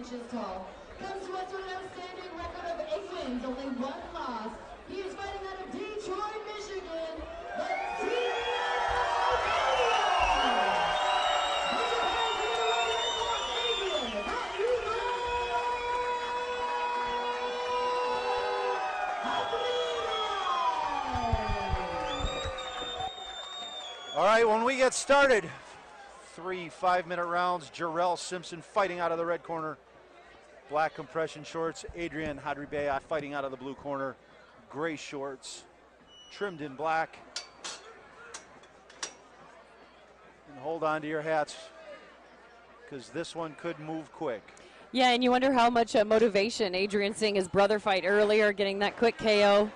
inches tall. Comes to us with an outstanding record of 8 wins, only 1 loss. He is fighting out of Detroit, Michigan. The All right, when we get started, 3 5-minute rounds. Jarrell Simpson fighting out of the red corner. Black compression shorts. Adrian Hadribeaj fighting out of the blue corner. Gray shorts, trimmed in black. And hold on to your hats, because this one could move quick. Yeah, and you wonder how much motivation Adrian seeing his brother fight earlier, getting that quick KO.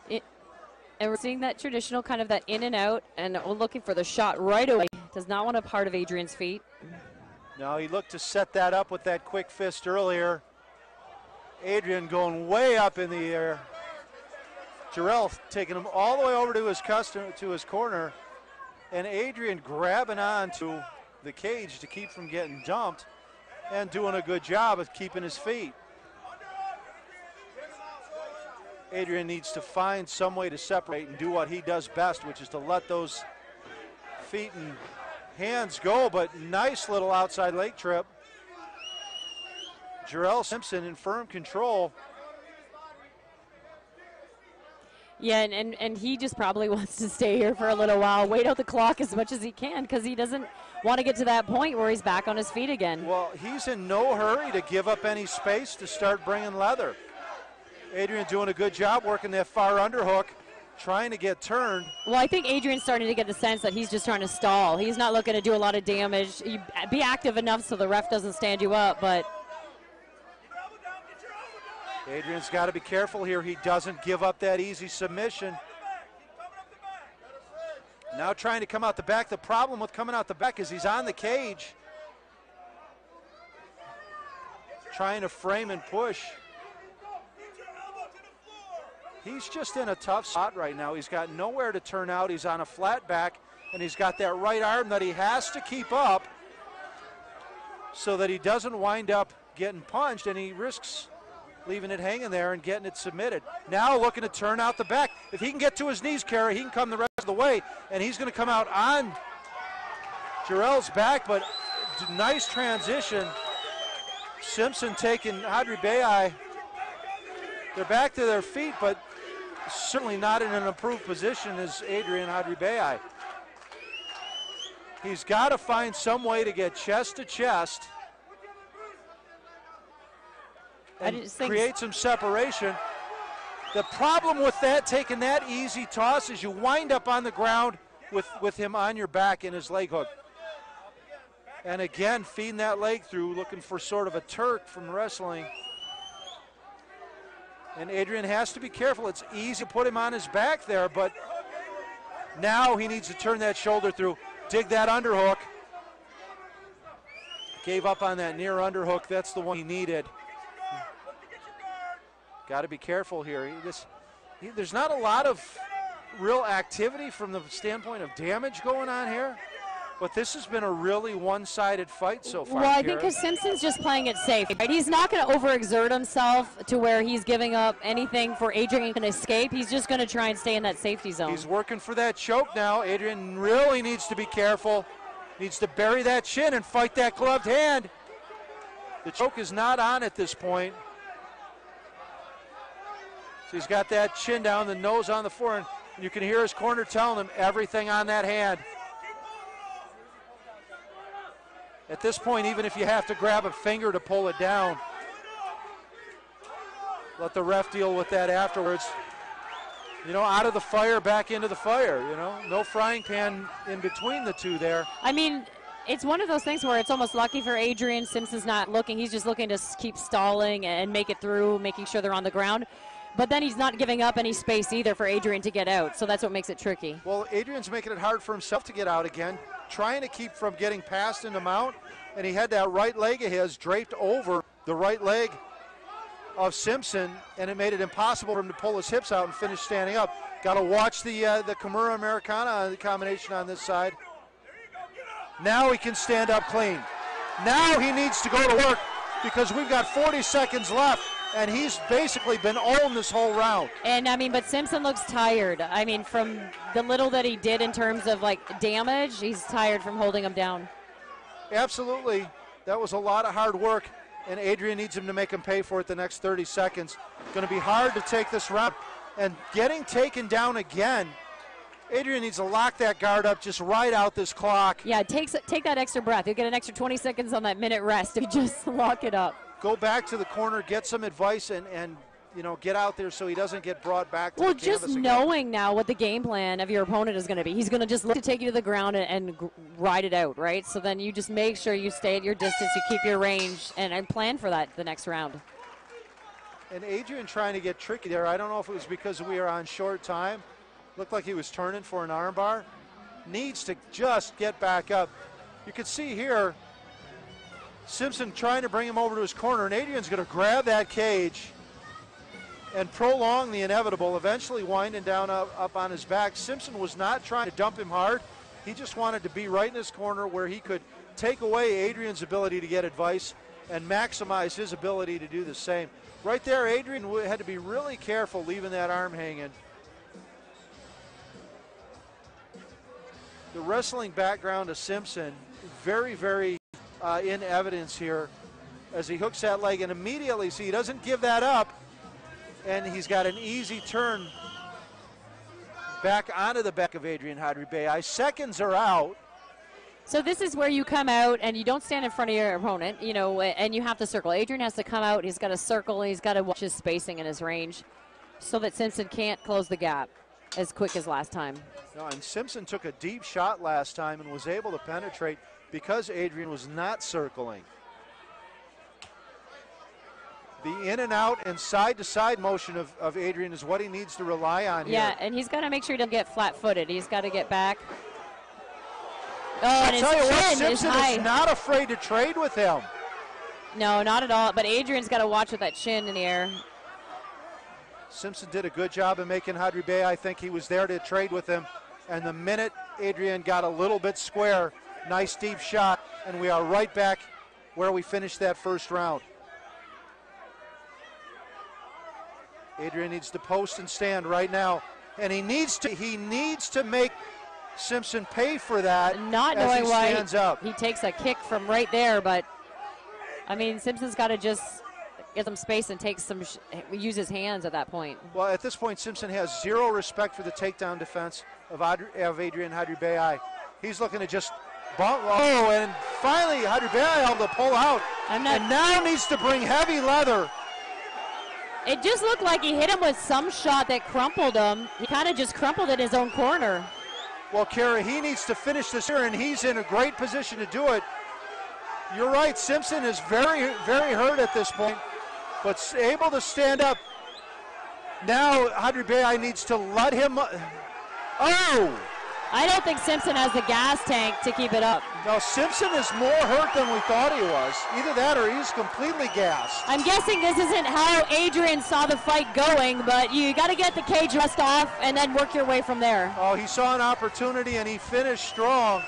And we're seeing that traditional kind of that in and out, and looking for the shot right away. Does not want a part of Adrian's feet. No, he looked to set that up with that quick fist earlier. Adrian going way up in the air. Jarrell taking him all the way over to his corner, and Adrian grabbing on to the cage to keep from getting dumped and doing a good job of keeping his feet. Adrian needs to find some way to separate and do what he does best, which is to let those feet and hands go, but nice little outside leg trip. Jarrell Simpson in firm control. Yeah, and he just probably wants to stay here for a little while, wait out the clock as much as he can, because he doesn't want to get to that point where he's back on his feet again. Well, he's in no hurry to give up any space to start bringing leather. Adrian doing a good job working that far underhook, trying to get turned. Well, I think Adrian's starting to get the sense that he's just trying to stall. He's not looking to do a lot of damage. You be active enough so the ref doesn't stand you up, but Adrian's got to be careful here. He doesn't give up that easy submission. Now trying to come out the back. The problem with coming out the back is he's on the cage. Trying to frame and push. He's just in a tough spot right now. He's got nowhere to turn out. He's on a flat back, and he's got that right arm that he has to keep up so that he doesn't wind up getting punched, and he risks leaving it hanging there and getting it submitted. Now looking to turn out the back. If he can get to his knees, Kerry, he can come the rest of the way, and he's going to come out on Jarrell's back, but nice transition. Simpson taking Hadribeaj. They're back to their feet, but certainly not in an improved position as Adrian Hadribeaj. He's got to find some way to get chest to chest and create some separation. The problem with that, taking that easy toss, is you wind up on the ground with him on your back in his leg hook. And again, feeding that leg through, looking for sort of a Turk from wrestling. And Adrian has to be careful. It's easy to put him on his back there, but now he needs to turn that shoulder through, dig that underhook. Gave up on that near underhook. That's the one he needed. Got to be careful here. There's not a lot of real activity from the standpoint of damage going on here, but this has been a really one-sided fight so far. Well, I think because Simpson's just playing it safe. Right? He's not going to overexert himself to where he's giving up anything for Adrian to escape. He's just going to try and stay in that safety zone. He's working for that choke now. Adrian really needs to be careful. Needs to bury that chin and fight that gloved hand. The choke is not on at this point. So he's got that chin down, the nose on the floor, and you can hear his corner telling him everything on that hand. At this point, even if you have to grab a finger to pull it down, let the ref deal with that afterwards. You know, out of the fire, back into the fire, you know. No frying pan in between the two there. I mean, it's one of those things where it's almost lucky for Adrian. Simpson's not looking. He's just looking to keep stalling and make it through, making sure they're on the ground. But then he's not giving up any space either for Adrian to get out, so that's what makes it tricky. Well, Adrian's making it hard for himself to get out again, trying to keep from getting past into mount, and he had that right leg of his draped over the right leg of Simpson, and it made it impossible for him to pull his hips out and finish standing up. Got to watch the Kimura Americana combination on this side. Now he can stand up clean. Now he needs to go to work because we've got 40 seconds left, and he's basically been owned this whole round. And I mean, but Simpson looks tired. I mean, from the little that he did in terms of like damage, he's tired from holding him down. Absolutely. That was a lot of hard work, and Adrian needs him to make him pay for it the next 30 seconds. Going to be hard to take this round. And getting taken down again, Adrian needs to lock that guard up, just ride out this clock. Yeah, take that extra breath. You'll get an extra 20 seconds on that minute rest if you just lock it up. Go back to the corner, get some advice, and you know, get out there so he doesn't get brought back to well, the canvas just again. knowing now what the game plan of your opponent is going to be. He's going to just look to take you to the ground and ride it out, right? So then you just make sure you stay at your distance, you keep your range, and plan for that the next round. And Adrian trying to get tricky there. I don't know if it was because we are on short time. Looked like he was turning for an armbar. Needs to just get back up. You can see here, Simpson trying to bring him over to his corner, and Adrian's going to grab that cage and prolong the inevitable, eventually winding down up on his back. Simpson was not trying to dump him hard. He just wanted to be right in his corner where he could take away Adrian's ability to get advice and maximize his ability to do the same. Right there, Adrian had to be really careful leaving that arm hanging. The wrestling background of Simpson, very, very in evidence here as he hooks that leg, and immediately, see, he doesn't give that up, and he's got an easy turn back onto the back of Adrian Hadribeaj. Seconds are out. So this is where you come out and you don't stand in front of your opponent, you know, and you have to circle. Adrian has to come out, he's got to circle, and he's got to watch his spacing and his range so that Simpson can't close the gap as quick as last time. No, and Simpson took a deep shot last time and was able to penetrate because Adrian was not circling. The in and out and side to side motion of Adrian is what he needs to rely on here. Yeah, and he's got to make sure he doesn't get flat footed. He's got to get back. Oh, I'll and tell you what, his chin is Simpson high. is not afraid to trade with him. No, not at all. But Adrian's got to watch with that chin in the air. Simpson did a good job of making Hadribeaj. I think he was there to trade with him. And the minute Adrian got a little bit square, nice deep shot, and we are right back where we finished that first round. Adrian needs to post and stand right now, and he needs to make Simpson pay for that. Not as knowing he why stands up. he takes a kick from right there, but I mean, Simpson's got to just get some space and take some, use his hands at that point. Well, at this point, Simpson has zero respect for the takedown defense of Adrian Hadribeaj. He's looking to just bump. Oh, and finally Hadribeaj able to pull out, and now needs to bring heavy leather. It just looked like he hit him with some shot that crumpled him. He kind of just crumpled in his own corner. Well, Kara, he needs to finish this here, and he's in a great position to do it. You're right, Simpson is very, very hurt at this point, but able to stand up. Now Hadribeaj needs to let him. Oh! I don't think Simpson has the gas tank to keep it up. No, Simpson is more hurt than we thought he was. Either that or he's completely gassed. I'm guessing this isn't how Adrian saw the fight going, but you got to get the cage rest off and then work your way from there. Oh, he saw an opportunity and he finished strong.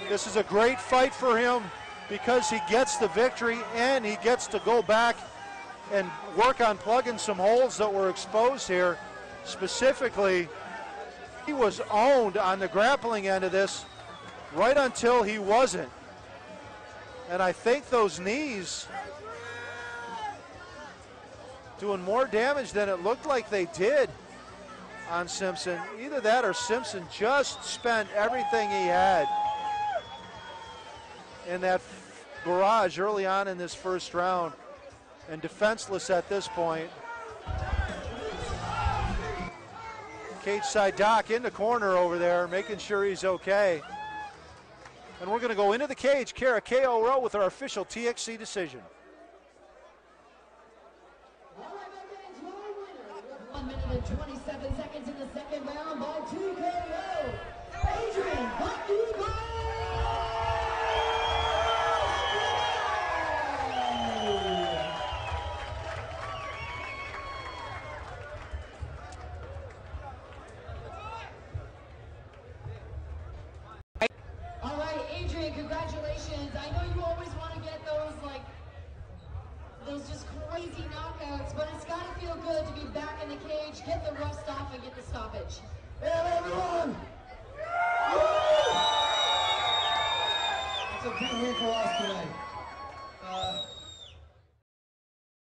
This is a great fight for him because he gets the victory and he gets to go back and work on plugging some holes that were exposed here. Specifically, he was owned on the grappling end of this right until he wasn't. And I think those knees doing more damage than it looked like they did on Simpson. Either that or Simpson just spent everything he had in that barrage early on in this first round and defenseless at this point. Cage side Doc in the corner over there, making sure he's okay. And we're going to go into the cage, Kara KO row with our official TXC decision. All right, my fans, your winner with 1 minute and 27 seconds in the second round by TKO, Adrian Hadribeaj. All right, congratulations. I know you always want to get those just crazy knockouts, but it's got to feel good to be back in the cage, get the rust off, and get the stoppage. Hey, everyone! It's a big win for us today.